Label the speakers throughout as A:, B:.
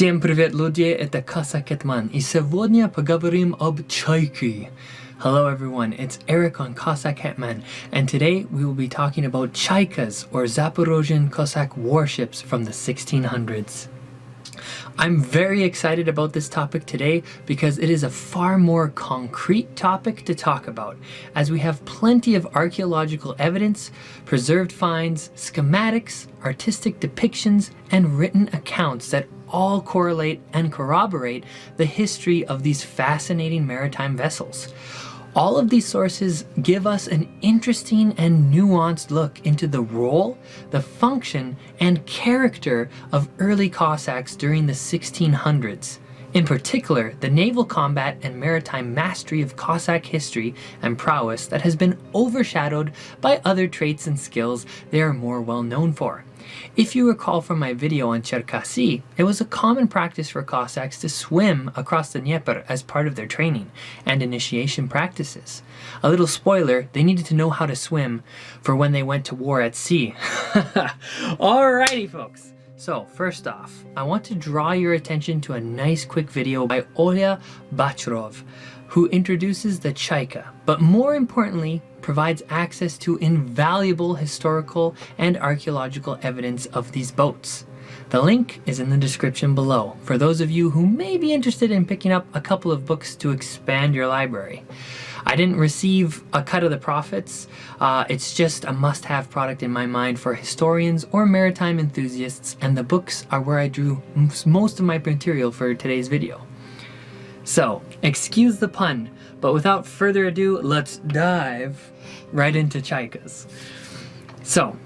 A: Всем привет, люди! Это Cossackhetman, и сегодня поговорим об Chaikai. Hello everyone, it's Eric on Cossackhetman, and today we will be talking about Chaikas, or Zaporozhian Cossack warships from the 1600s. I'm very excited about this topic today because it is a far more concrete topic to talk about, as we have plenty of archaeological evidence, preserved finds, schematics, artistic depictions, and written accounts that all correlate and corroborate the history of these fascinating maritime vessels. All of these sources give us an interesting and nuanced look into the role, the function, and character of early Cossacks during the 1600s. In particular, the naval combat and maritime mastery of Cossack history and prowess that has been overshadowed by other traits and skills they are more well known for. If you recall from my video on Chaikas, it was a common practice for Cossacks to swim across the Dnieper as part of their training and initiation practices. A little spoiler, they needed to know how to swim for when they went to war at sea. Alrighty folks, so first off, I want to draw your attention to a nice quick video by Olya Bachrov, who introduces the Chaika, but more importantly, provides access to invaluable historical and archaeological evidence of these boats. The link is in the description below for those of you who may be interested in picking up a couple of books to expand your library. I didn't receive a cut of the profits, it's just a must-have product in my mind for historians or maritime enthusiasts, and the books are where I drew most of my material for today's video. So, excuse the pun, but without further ado, let's dive right into Chaikas. So,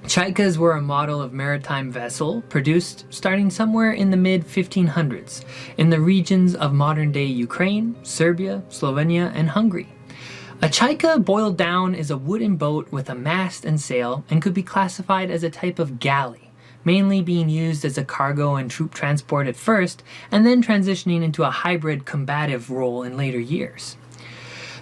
A: Chaikas were a model of maritime vessel produced starting somewhere in the mid-1500s in the regions of modern-day Ukraine, Serbia, Slovenia, and Hungary. A Chaika, boiled down, is a wooden boat with a mast and sail and could be classified as a type of galley, mainly being used as a cargo and troop transport at first, and then transitioning into a hybrid combative role in later years.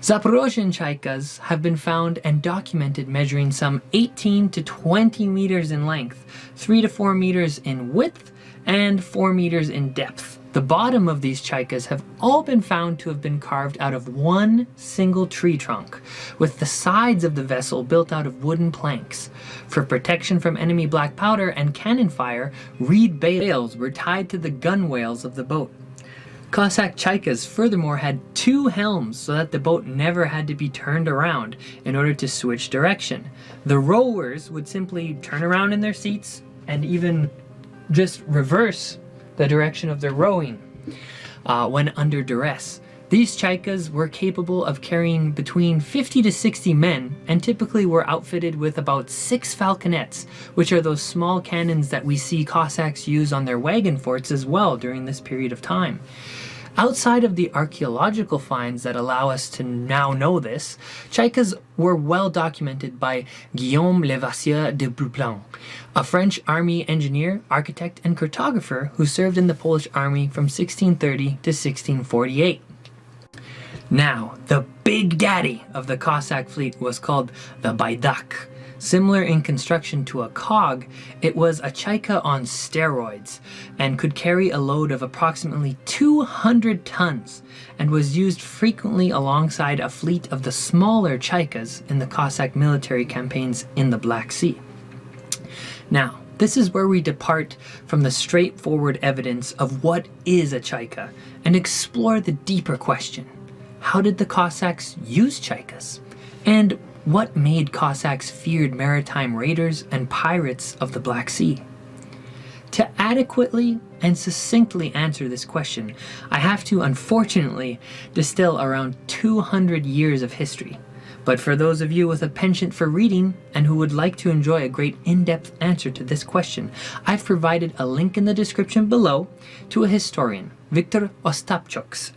A: Zaporozhian Chaikas have been found and documented measuring some 18 to 20 meters in length, 3 to 4 meters in width, and 4 meters in depth. The bottom of these Chaikas have all been found to have been carved out of one single tree trunk, with the sides of the vessel built out of wooden planks. For protection from enemy black powder and cannon fire, reed bales were tied to the gunwales of the boat. Cossack Chaikas furthermore had 2 helms so that the boat never had to be turned around in order to switch direction. The rowers would simply turn around in their seats and even just reverse the direction of their rowing when under duress. These Chaikas were capable of carrying between 50 to 60 men and typically were outfitted with about 6 falconets, which are those small cannons that we see Cossacks use on their wagon forts as well during this period of time. Outside of the archaeological finds that allow us to now know this, Chaikas were well documented by Guillaume Levasseur de Buplan, a French army engineer, architect, and cartographer who served in the Polish army from 1630 to 1648. Now, the big daddy of the Cossack fleet was called the Baidak. Similar in construction to a cog, it was a Chaika on steroids and could carry a load of approximately 200 tons and was used frequently alongside a fleet of the smaller Chaikas in the Cossack military campaigns in the Black Sea. Now, this is where we depart from the straightforward evidence of what is a Chaika and explore the deeper question. How did the Cossacks use Chaikas? And what made Cossacks feared maritime raiders and pirates of the Black Sea? To adequately and succinctly answer this question, I have to unfortunately distill around 200 years of history. But for those of you with a penchant for reading and who would like to enjoy a great in-depth answer to this question, I've provided a link in the description below to a historian, Viktor Ostapchuk's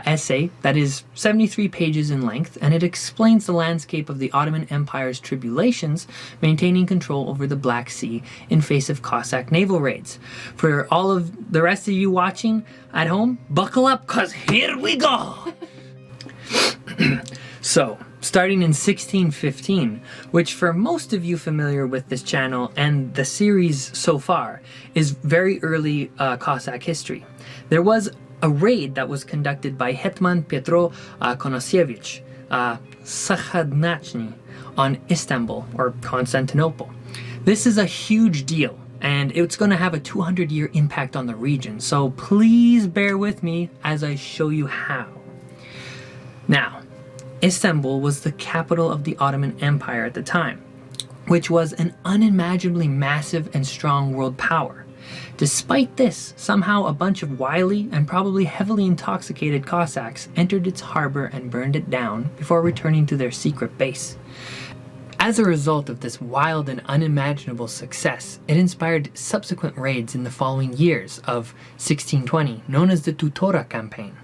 A: essay that is 73 pages in length, and it explains the landscape of the Ottoman Empire's tribulations maintaining control over the Black Sea in face of Cossack naval raids. For all of the rest of you watching at home, buckle up, cause here we go! So, starting in 1615, which for most of you familiar with this channel and the series so far is very early Cossack history. There was a raid that was conducted by Hetman Pietro Konasiewicz Sakhadnachny on Istanbul or Constantinople. This is a huge deal, and it's going to have a 200-year impact on the region, so please bear with me as I show you how. Now, Istanbul was the capital of the Ottoman Empire at the time, which was an unimaginably massive and strong world power. Despite this, somehow a bunch of wily and probably heavily intoxicated Cossacks entered its harbor and burned it down before returning to their secret base. As a result of this wild and unimaginable success, it inspired subsequent raids in the following years of 1620, known as the Tutora campaign,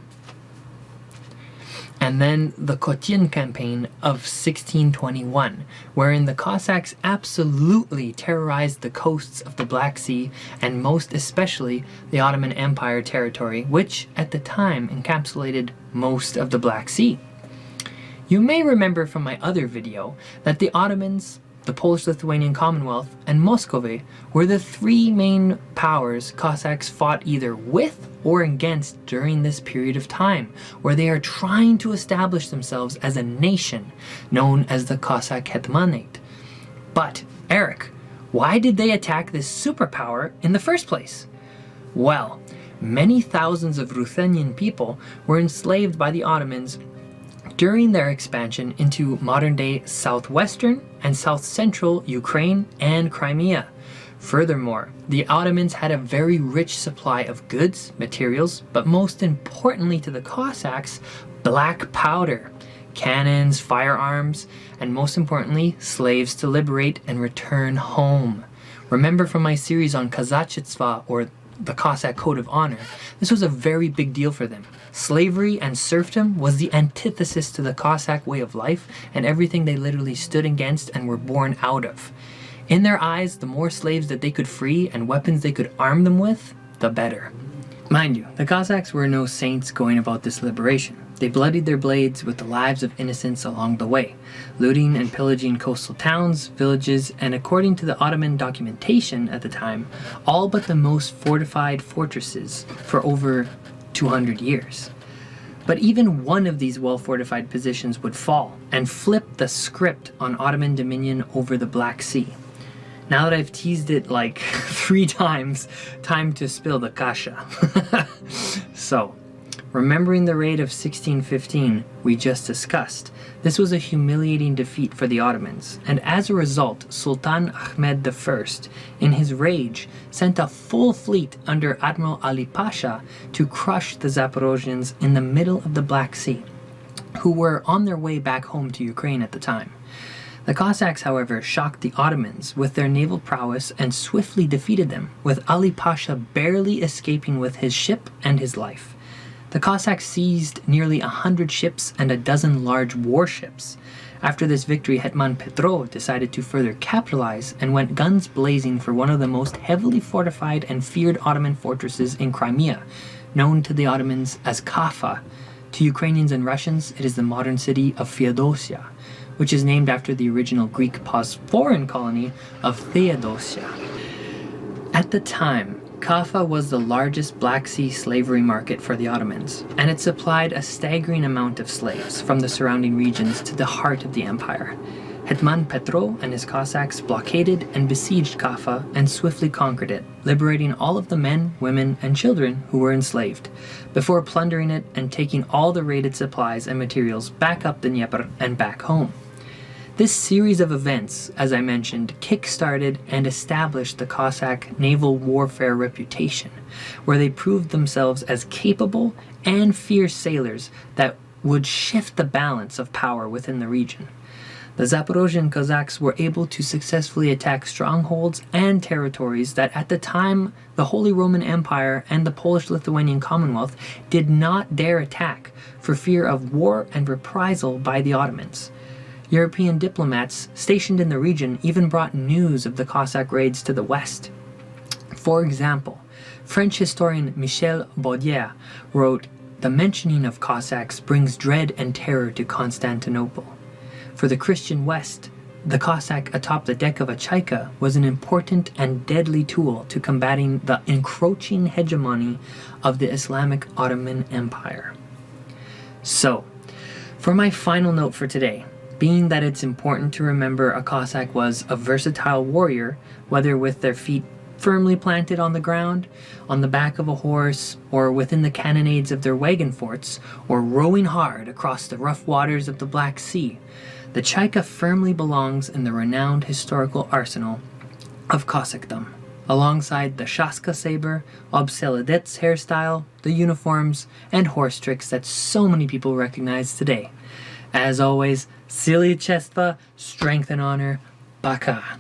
A: and then the Kotin campaign of 1621, wherein the Cossacks absolutely terrorized the coasts of the Black Sea and most especially the Ottoman Empire territory, which at the time encapsulated most of the Black Sea. You may remember from my other video that the Ottomans, the Polish-Lithuanian Commonwealth, and Muscovy were the three main powers Cossacks fought either with or against during this period of time, where they are trying to establish themselves as a nation known as the Cossackhetmanate. But, Eric, why did they attack this superpower in the first place? Well, many thousands of Ruthenian people were enslaved by the Ottomans during their expansion into modern-day southwestern and south-central Ukraine and Crimea. Furthermore, the Ottomans had a very rich supply of goods, materials, but most importantly to the Cossacks, black powder, cannons, firearms, and most importantly, slaves to liberate and return home. Remember from my series on Kazachitstva, or the Cossack Code of Honor, this was a very big deal for them. Slavery and serfdom was the antithesis to the Cossack way of life and everything they literally stood against and were born out of. In their eyes, the more slaves that they could free and weapons they could arm them with, the better. Mind you, the Cossacks were no saints going about this liberation. They bloodied their blades with the lives of innocents along the way, looting and pillaging coastal towns, villages, and according to the Ottoman documentation at the time, all but the most fortified fortresses for over 200 years. But even one of these well-fortified positions would fall and flip the script on Ottoman dominion over the Black Sea. Now that I've teased it like 3 times, time to spill the kasha. So, remembering the raid of 1615 we just discussed, this was a humiliating defeat for the Ottomans, and as a result, Sultan Ahmed I, in his rage, sent a full fleet under Admiral Ali Pasha to crush the Zaporozhians in the middle of the Black Sea, who were on their way back home to Ukraine at the time. The Cossacks, however, shocked the Ottomans with their naval prowess and swiftly defeated them, with Ali Pasha barely escaping with his ship and his life. The Cossacks seized nearly 100 ships and a dozen large warships. After this victory, Hetman Petro decided to further capitalize and went guns blazing for one of the most heavily fortified and feared Ottoman fortresses in Crimea, known to the Ottomans as Kaffa. To Ukrainians and Russians, it is the modern city of Feodosia, which is named after the original Greek foreign colony of Theodosia. At the time, Kaffa was the largest Black Sea slavery market for the Ottomans, and it supplied a staggering amount of slaves from the surrounding regions to the heart of the empire. Hetman Petro and his Cossacks blockaded and besieged Kaffa and swiftly conquered it, liberating all of the men, women, and children who were enslaved, before plundering it and taking all the raided supplies and materials back up the Dnieper and back home. This series of events, as I mentioned, kick-started and established the Cossack naval warfare reputation, where they proved themselves as capable and fierce sailors that would shift the balance of power within the region. The Zaporozhian Cossacks were able to successfully attack strongholds and territories that at the time the Holy Roman Empire and the Polish-Lithuanian Commonwealth did not dare attack for fear of war and reprisal by the Ottomans. European diplomats stationed in the region even brought news of the Cossack raids to the west. For example, French historian Michel Baudier wrote, "The mentioning of Cossacks brings dread and terror to Constantinople." For the Christian West, the Cossack atop the deck of a Chaika was an important and deadly tool to combating the encroaching hegemony of the Islamic Ottoman Empire. So, for my final note for today, being that it's important to remember a Cossack was a versatile warrior, whether with their feet firmly planted on the ground, on the back of a horse, or within the cannonades of their wagon forts, or rowing hard across the rough waters of the Black Sea, the Chaika firmly belongs in the renowned historical arsenal of Cossackdom, alongside the Shaska saber, Obseledet's hairstyle, the uniforms, and horse tricks that so many people recognize today. As always, Sili Chestva, strength and honor, Baka.